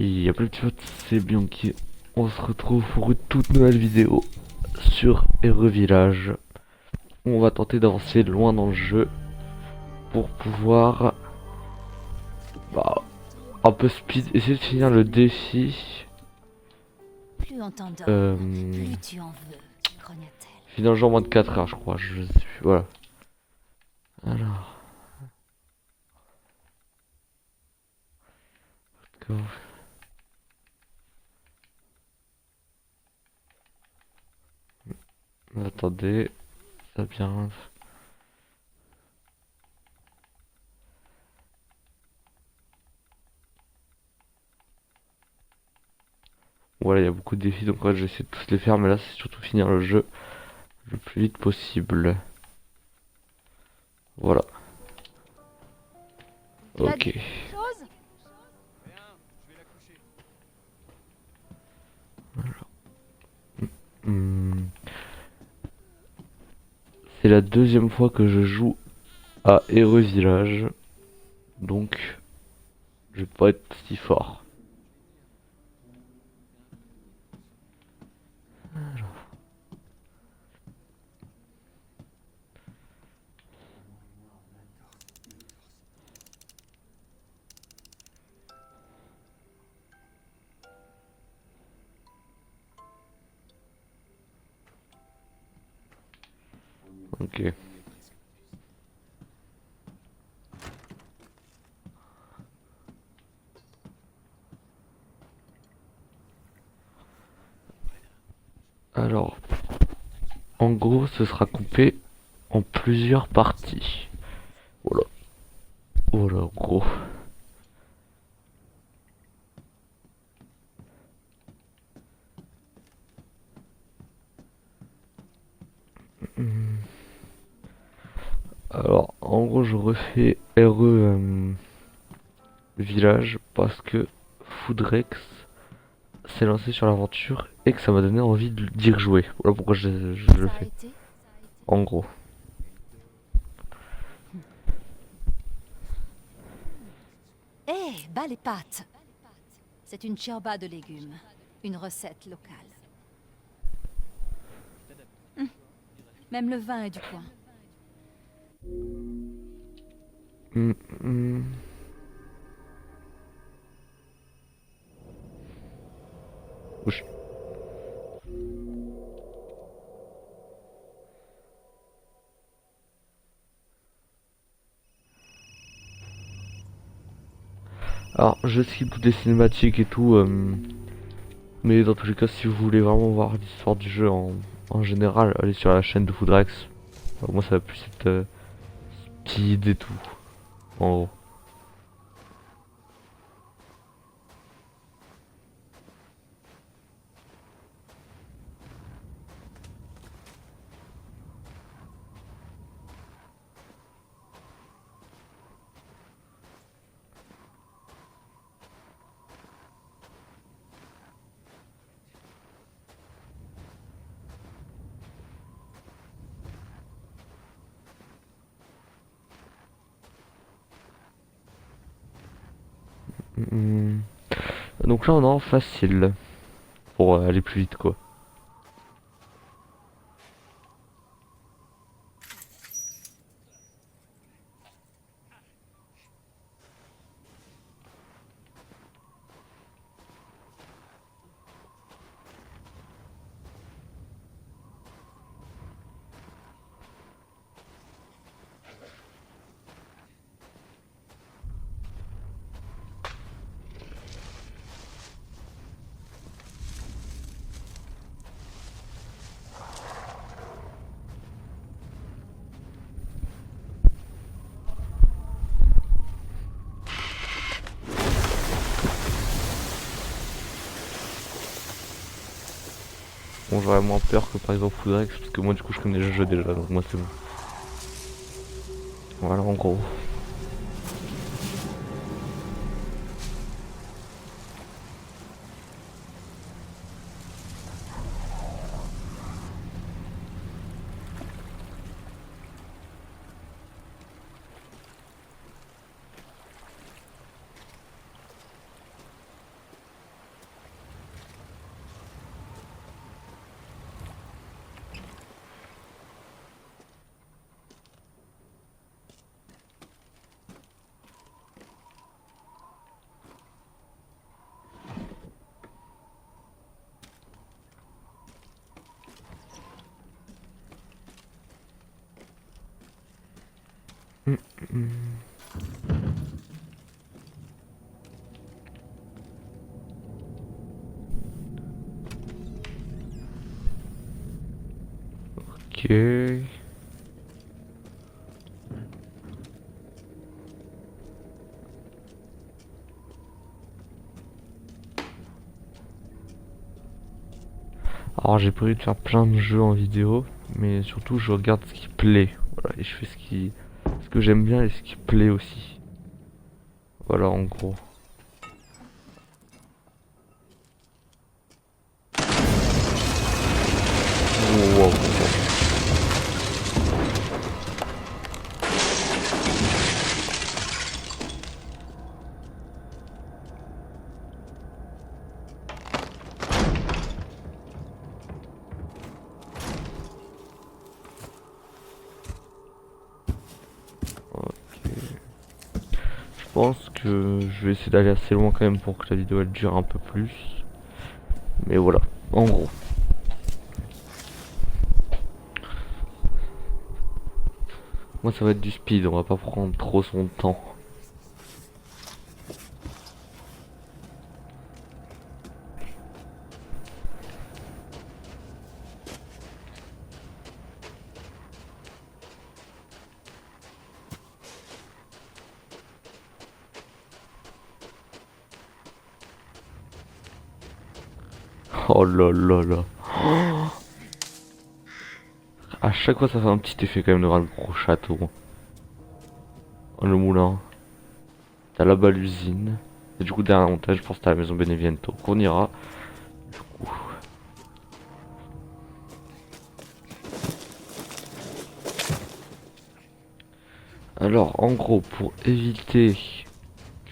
Et après tu vois, c'est bien qui on se retrouve pour une toute nouvelle vidéo sur Heureux Village. On va tenter d'avancer loin dans le jeu pour pouvoir bah, un peu speed, essayer de finir le défi. Plus on t'endort, Euh, plus tu en veux, grogne-t-elle. finir le jeu en moins de 4 heures je crois, je sais plus, voilà. Alors, comment- attendez, ça bien. Voilà, il y a beaucoup de défis, donc ouais, je vais essayer de tous les faire, mais là c'est surtout finir le jeu le plus vite possible. Voilà, T'as ok. dit quelque chose? Hmm, c'est la deuxième fois que je joue à Heureux Village, donc je vais pas être si fort. Ok. Alors, en gros, ce sera coupé en plusieurs parties. Voilà, voilà, en gros. Hmm. Alors, en gros, je refais Heureux Village parce que Foodrex s'est lancé sur l'aventure et que ça m'a donné envie d'y rejouer. Voilà pourquoi je le Ça a fais. été? En gros. Eh, bas les pâtes. C'est une ciorba de légumes, une recette locale. Hum, Même le vin est du coin. Hmm, hmm. Ouch. Alors, je skip toutes les cinématiques et tout, mais dans tous les cas, si vous voulez vraiment voir l'histoire du jeu en général, allez sur la chaîne de Foodrex. Moi, ça va plus être speed et tout, en gros. Hmm. Donc là, on est en facile pour aller plus vite, quoi. Bon, j'aurais moins peur que par exemple Foodrex, parce que moi, du coup, je connais le jeu déjà, donc moi, c'est bon. Voilà, en gros. Hum, hum. Ok. Alors j'ai prévu de faire plein de jeux en vidéo, mais surtout je regarde ce qui plaît. Voilà, et je fais ce que j'aime bien et ce qui plaît aussi. Voilà en gros. Wow, wow. Je pense que je vais essayer d'aller assez loin quand même pour que la vidéo elle dure un peu plus. Mais voilà, en gros. Moi ça va être du speed, on va pas prendre trop son temps. Oh là là là. À chaque fois ça fait un petit effet quand même de voir le gros château. Oh, le moulin. T'as là-bas l'usine. Et du coup derrière la montagne je pense que t'as la maison Beneviento. Qu'on ira. Du coup. Alors en gros pour éviter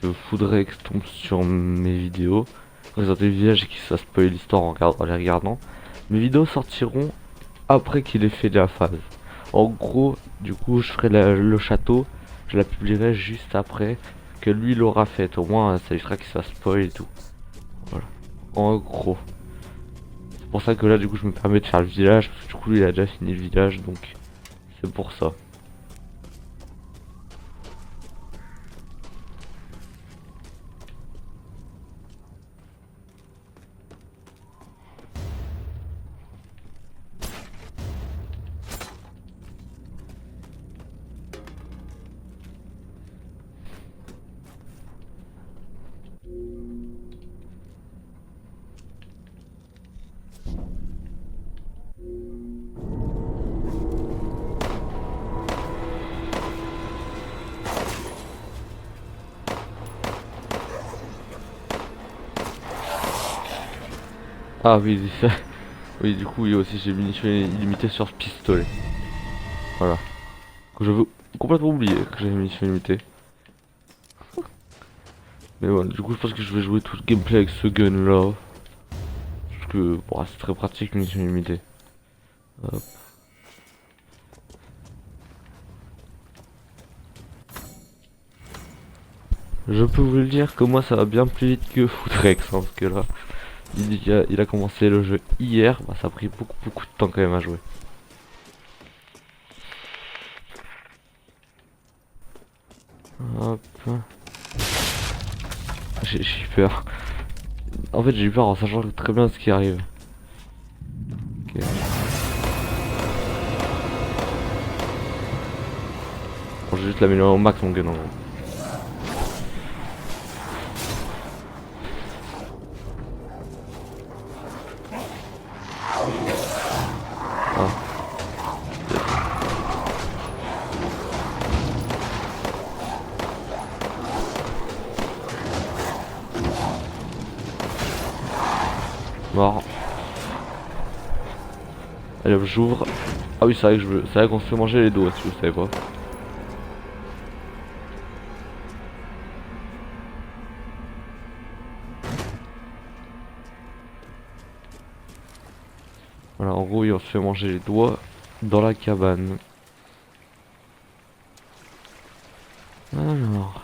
que Foudrex tombe sur mes vidéos, présenter le village et qu'il se spoil l'histoire en les regardant, mes vidéos sortiront après qu'il ait fait la phase. En gros, du coup, je ferai le château, je la publierai juste après que lui l'aura fait. Au moins, ça évitera qu'il se fasse spoil et tout. Voilà. En gros. C'est pour ça que là, du coup, je me permets de faire le village, parce que du coup, lui, il a déjà fini le village, donc c'est pour ça. Ah oui, ça. Oui, du coup, oui, aussi, j'ai munitions illimitées sur ce pistolet. Voilà. Que je veux complètement oublier que j'avais munitions illimitées. Mais voilà, du coup, je pense que je vais jouer tout le gameplay avec ce gun là. Parce que bon, c'est très pratique, munitions illimitées. Hop. Je peux vous le dire que moi ça va bien plus vite que Footrex, hein, parce que là, il a commencé le jeu hier, bah, ça a pris beaucoup de temps quand même à jouer. Hop. J'ai eu peur. En fait j'ai eu peur en sachant très bien ce qui arrive. Ok. Bon, je vais juste l'améliorer au max mon gun en gros. Ah. Mort. Allez hop, j'ouvre. Ah oui, c'est vrai que c'est vrai qu'on se fait manger les dos si vous savez pas. Voilà, en gros, on se fait manger les doigts dans la cabane. Alors.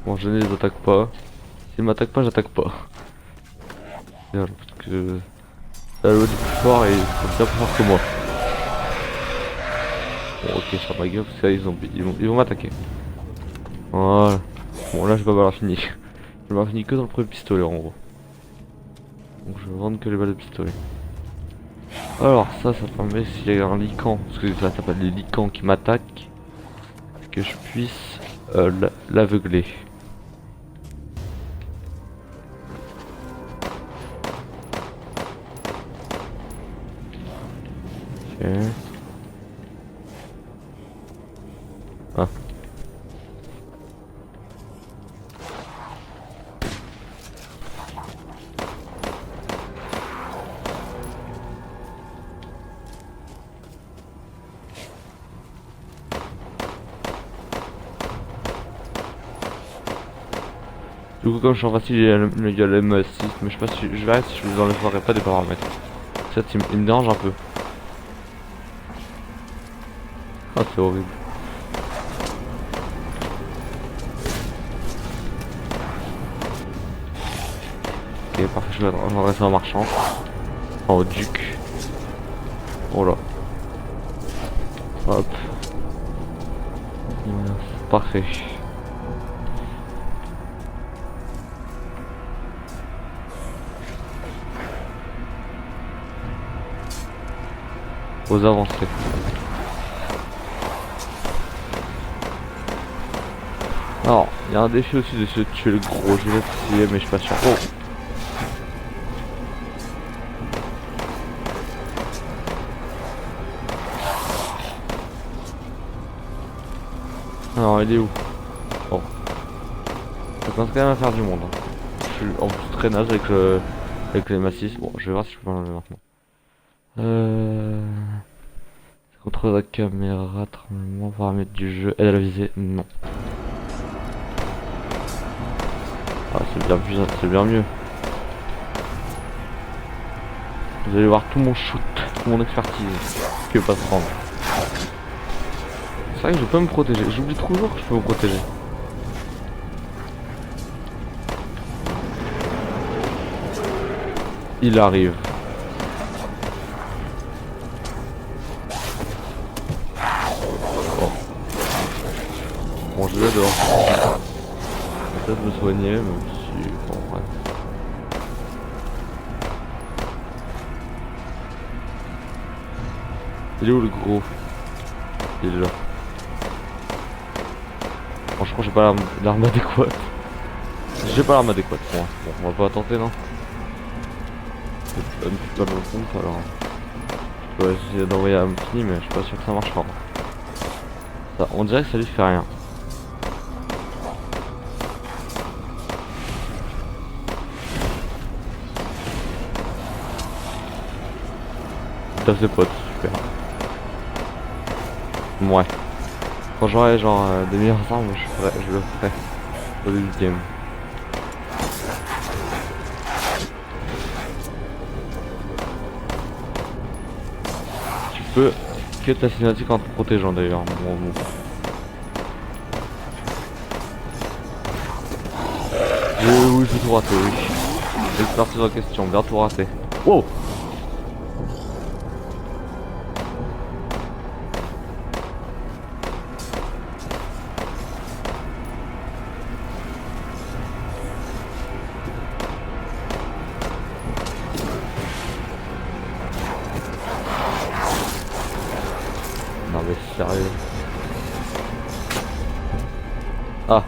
Bon, je ne les attaque pas. S'ils m'attaquent pas, j'attaque pas. Voilà, parce que La loi du plus fort et ils sont bien plus forts que moi. Bon, ok, sur ma gueule, parce que là, ils vont m'attaquer. Voilà. Bon, là, je vais pas avoir fini. Je vais avoir fini que dans le premier pistolet, en gros. Donc, je vais vendre que les balles de pistolet. Alors, ça permet, s'il y a un lycan, parce que ça s'appelle les licans qui m'attaquent, que je puisse l'aveugler. Ok. Ah. Du coup, comme je suis en facile, il y a le M6, mais je sais pas si je verrai si je vous enlèverai pas des paramètres. Ça, il me dérange un peu. Ah, c'est horrible. Ok, parfait, je vais adresser en marchand. Enfin, au duc. Oh là. Hop. Voilà, parfait. Aux avancées. Alors, il y a un défi aussi de se tuer le gros. Je vais essayer, mais je suis pas sûr. Oh. Alors, il est où? Bon. Ça commence quand même à faire du monde. Hein. Je suis en plus très naze avec les massifs. Bon, je vais voir si je peux l'enlever maintenant. Contrôle de la caméra, tremblement, paramètres du jeu, aide à la visée, non. Ah, c'est bien mieux. Vous allez voir tout mon shoot, toute mon expertise, qui veut pas se rendre. C'est vrai que je peux me protéger, j'oublie toujours que je peux me protéger. Il arrive. Bon, bon je vais dehors. Peut-être me soigner, même si... Bon, bref. Il est où le gros? Il est là. Franchement, j'ai pas l'arme adéquate. J'ai pas l'arme adéquate pour moi. Bon, on va pas tenter, non? C'est un petit peu dans le compte, alors... Je vais essayer d'envoyer un petit, mais je suis pas sûr que ça marchera. Ça, on dirait que ça lui fait rien. T'as ses potes, super. Ouais. Quand j'aurai genre des meilleures armes, je le ferai au début du game. Tu peux cut la cinématique en te protégeant d'ailleurs. Bon. Oui, j'ai tout raté, oui. L'expertise en question, bien tout raté. Wow! Non mais sérieux. Ah.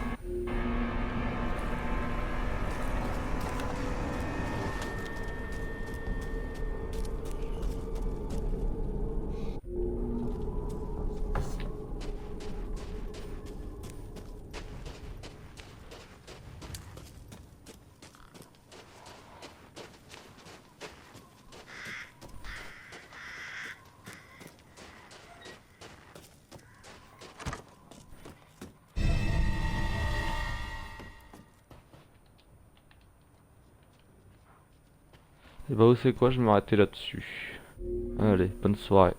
Et bah vous savez quoi, je vais m'arrêter là-dessus. Allez, bonne soirée.